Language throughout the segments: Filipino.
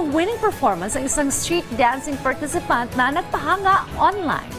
ang winning performance ng isang street dancing participant na nagpahanga online.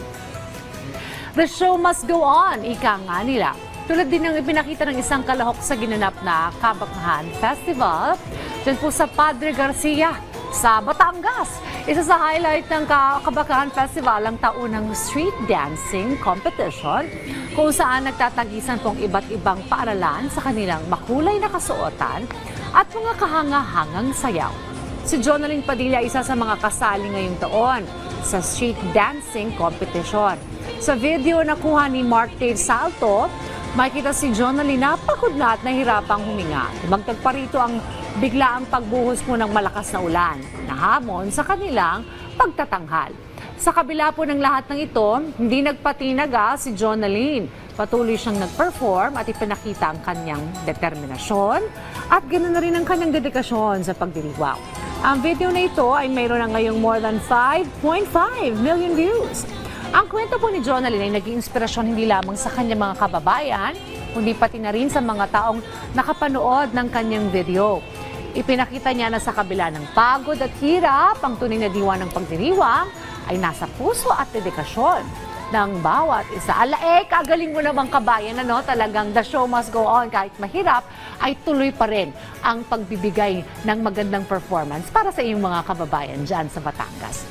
The show must go on, ika nga nila. Tulad din ng ipinakita ng isang kalahok sa ginanap na Kabakahan Festival, dyan po sa Padre Garcia sa Batangas. Isa sa highlight ng Kabakahan Festival ang taunang street dancing competition kung saan nagtatagisan pong iba't ibang paaralan sa kanilang makulay na kasuotan at mga kahanga-hangang sayaw. Si Jonalyn Padilla isa sa mga kasali ngayong taon sa street dancing competition. Sa video na kuha ni Mark Dave Salto, makikita si Jonalyn na pagod na at nahirapang huminga. Dumagdag pa rito ang biglaang pagbuhos mo ng malakas na ulan na hamon sa kanilang pagtatanghal. Sa kabila po ng lahat ng ito, hindi nagpatinaga si Jonalyn. Patuloy siyang nag-perform at ipinakita ang kanyang determinasyon at ganoon na rin ang kanyang dedikasyon sa pagdiriwang. Ang video na ito ay mayroon na ngayong more than 5.5 million views. Ang kwento po ni Jonalyn ay naging inspirasyon hindi lamang sa kanyang mga kababayan, kundi pati na rin sa mga taong nakapanood ng kanyang video. Ipinakita niya na sa kabila ng pagod at hirap, ang tunay na diwa ng pagdiriwang ay nasa puso at dedikasyon ng bawat isa. Kagaling mo namang kabayan, ano? Talagang the show must go on. Kahit mahirap, ay tuloy pa rin ang pagbibigay ng magandang performance para sa iyong mga kababayan dyan sa Batangas.